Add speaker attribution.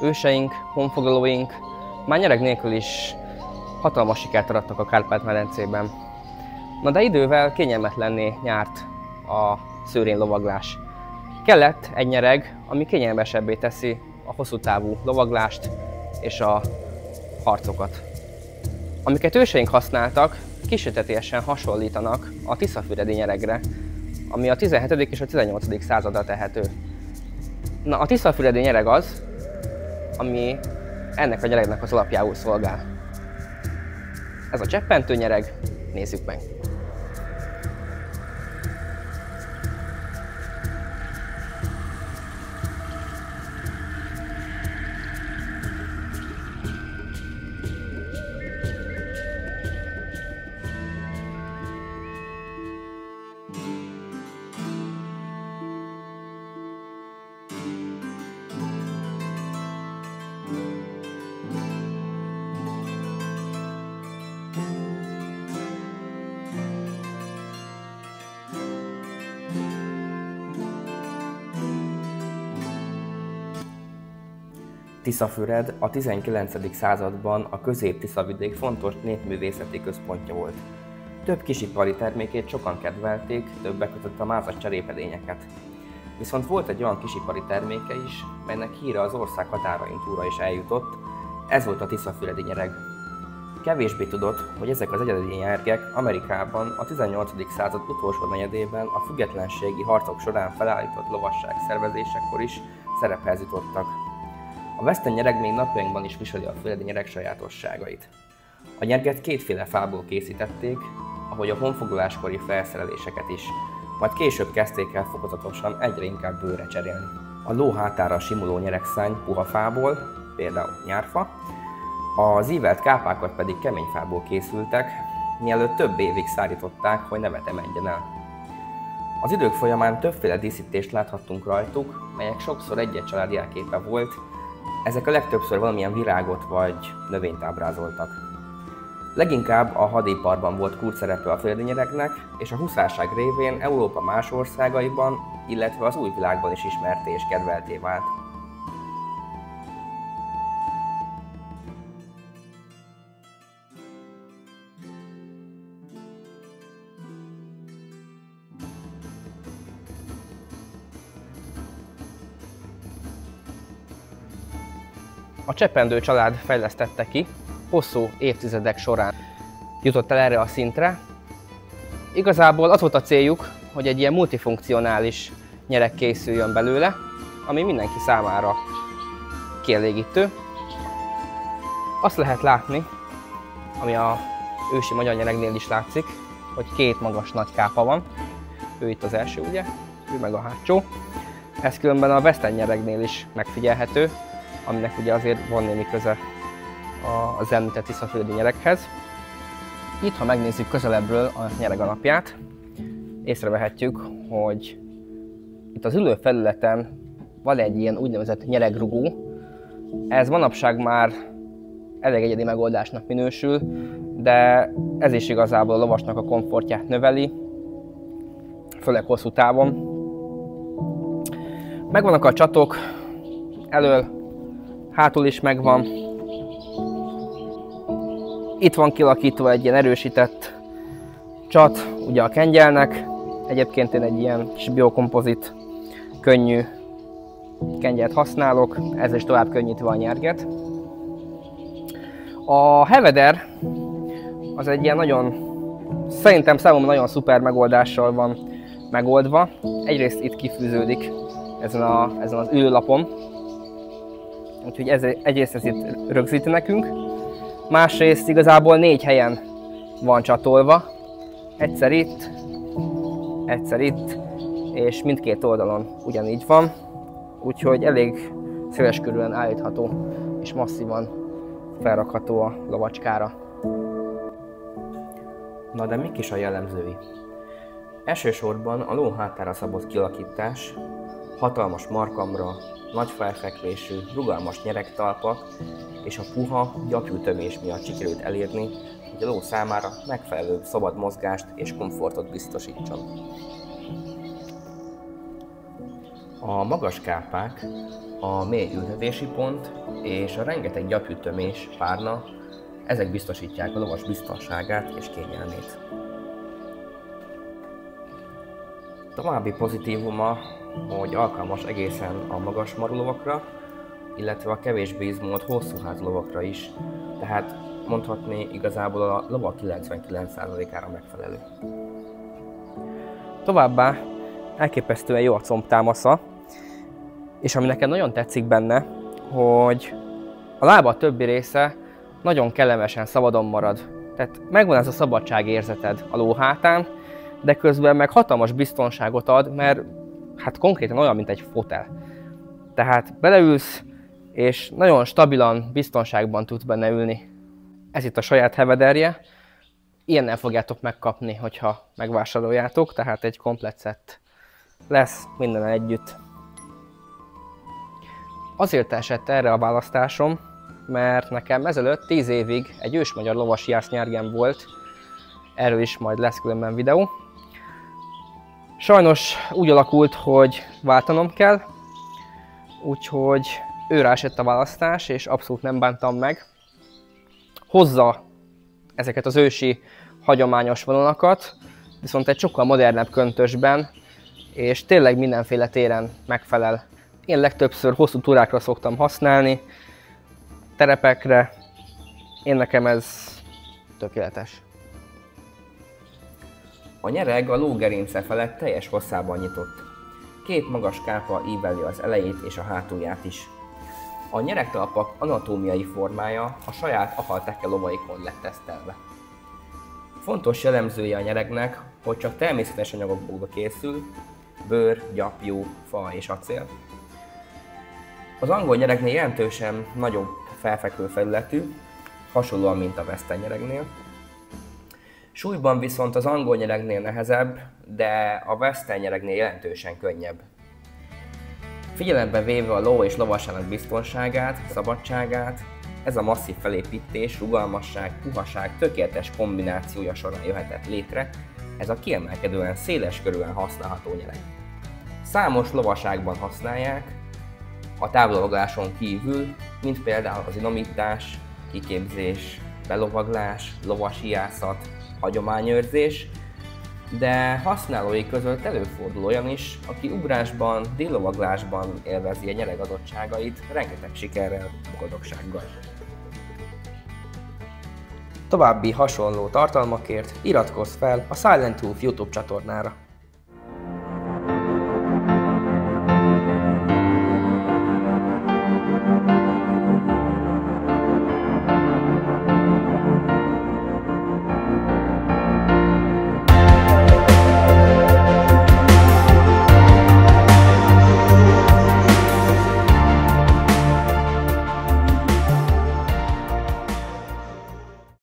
Speaker 1: Őseink, honfoglalóink már nyereg nélkül is hatalmas sikert arattak a Kárpát-medencében. Na de idővel kényelmetlenné nyárt a szőrén lovaglás. Kellett egy nyereg, ami kényelmesebbé teszi a hosszú távú lovaglást és a harcokat. Amiket őseink használtak, kísértetiesen hasonlítanak a tiszafüredi nyeregre, ami a 17. és a 18. századra tehető. Na, a tiszafüredi nyereg az, ami ennek a nyeregnek az alapjául szolgál. Ez a cseppentő nyereg, nézzük meg!
Speaker 2: Tiszafüred a 19. században a Közép-Tiszavidék fontos népművészeti központja volt. Több kisipari termékét sokan kedvelték, többek között a mázas cserépedényeket. Viszont volt egy olyan kisipari terméke is, melynek híre az ország határain túlra is eljutott, ez volt a tiszafüredi nyereg. Kevésbé tudott, hogy ezek az egyedi nyergek Amerikában a 18. század utolsó negyedében a függetlenségi harcok során felállított lovasság szervezésekor is szerephez jutottak. A veszten nyereg még napjainkban is viseli a füredi nyereg sajátosságait. A nyerget kétféle fából készítették, ahogy a honfoglaláskori felszereléseket is, majd később kezdték el fokozatosan egyre inkább bőrre cserélni. A ló hátára simuló nyeregszány puha fából, például nyárfa, az ívelt kápákat pedig kemény fából készültek, mielőtt több évig szárították, hogy ne vetemedjen el. Az idők folyamán többféle díszítést láthattunk rajtuk, melyek sokszor egy-egy család jelképe volt, ezek a legtöbbször valamilyen virágot vagy növényt ábrázoltak. Leginkább a hadiparban volt kulcsszerepe a füredi nyeregnek, és a huszárság révén Európa más országaiban, illetve az új világban is ismerté és kedvelté vált.
Speaker 1: A Cseppendő család fejlesztette ki, hosszú évtizedek során jutott el erre a szintre. Igazából az volt a céljuk, hogy egy ilyen multifunkcionális nyereg készüljön belőle, ami mindenki számára kielégítő. Azt lehet látni, ami a ősi magyar nyeregnél is látszik, hogy két magas nagy kápa van. Ő itt az első, ugye? Ő meg a hátsó. Ez különben a western nyeregnél is megfigyelhető, aminek ugye azért van némi köze az említett tiszafüredi nyereghez. Itt, ha megnézzük közelebbről a nyereg alapját, észrevehetjük, hogy itt az ülő felületen van egy ilyen úgynevezett nyeregrugó. Ez manapság már elég egyedi megoldásnak minősül, de ez is igazából a lovasnak a komfortját növeli, főleg hosszú távon. Megvannak a csatok, elől, hátul is megvan. Itt van kilakítva egy ilyen erősített csat, ugye a kengyelnek. Egyébként én egy ilyen kis biokompozit, könnyű kengyelt használok, ezzel is tovább könnyítve a nyerget. A heveder az egy ilyen nagyon, szerintem számomra nagyon szuper megoldással van megoldva. Egyrészt itt kifűződik ezen az ülőlapon, úgyhogy egyrészt ez itt rögzíti nekünk. Másrészt igazából 4 helyen van csatolva, egyszer itt, és mindkét oldalon ugyanígy van, úgyhogy elég széleskörűen állítható és masszívan felrakható a lovacskára.
Speaker 2: Na de mik is a jellemzői? Elsősorban a ló hátára szabott kialakítás, hatalmas markamra, nagy felfekvésű, rugalmas nyeregtalpak és a puha, gyapjú tömés miatt sikerült elérni, hogy a ló számára megfelelő szabad mozgást és komfortot biztosítson. A magas kápák, a mély ültetési pont és a rengeteg gyapjútömés, párna, ezek biztosítják a lovas biztonságát és kényelmét. További pozitívuma, hogy alkalmas egészen a magas maru lovakra, illetve a kevésbé izmult hosszú házú lovakra is, tehát mondhatni igazából a lovak 99%-ára megfelelő.
Speaker 1: Továbbá elképesztően jó a combtámasza, és ami nekem nagyon tetszik benne, hogy a lába többi része nagyon kellemesen szabadon marad. Tehát megvan ez a szabadságérzeted a ló hátán, de közben meg hatalmas biztonságot ad, mert hát konkrétan olyan, mint egy fotel. Tehát beleülsz, és nagyon stabilan, biztonságban tudsz benne ülni. Ez itt a saját hevederje. Ilyennel fogjátok megkapni, hogyha megvásároljátok, tehát egy komplett szett lesz minden együtt. Azért esett erre a választásom, mert nekem ezelőtt 10 évig egy ősmagyar lovas jásznyergem volt, erről is majd lesz különben videó. Sajnos úgy alakult, hogy váltanom kell, úgyhogy őre esett a választás, és abszolút nem bántam meg. Hozza ezeket az ősi hagyományos vonalakat, viszont egy sokkal modernebb köntösben, és tényleg mindenféle téren megfelel. Én legtöbbször hosszú túrákra szoktam használni, terepekre, nekem ez tökéletes.
Speaker 2: A nyereg a ló gerince felett teljes hosszában nyitott. 2 magas kápa íveli az elejét és a hátulját is. A nyeregtalpak anatómiai formája a saját apalteke lovaikon lett tesztelve. Fontos jellemzője a nyeregnek, hogy csak természetes anyagokból készül, bőr, gyapjú, fa és acél. Az angol nyeregnél jelentősen nagyobb felfekvő felületű, hasonlóan mint a western nyeregnél. Súlyban viszont az angol nyeregnél nehezebb, de a western nyeregnél jelentősen könnyebb. Figyelembe véve a ló és lovasának biztonságát, szabadságát, ez a masszív felépítés, rugalmasság, puhaság tökéletes kombinációja során jöhetett létre, ez a kiemelkedően széles körűen használható nyereg. Számos lovaságban használják, a távlovagáson kívül, mint például az inomítás, kiképzés, belovaglás, lovasiászat, hagyományőrzés, de használói között előfordul olyan is, aki ugrásban, díjlovaglásban élvezi a nyereg adottságait rengeteg sikerrel, boldogsággal.
Speaker 1: További hasonló tartalmakért iratkozz fel a Silent Wolf YouTube csatornára.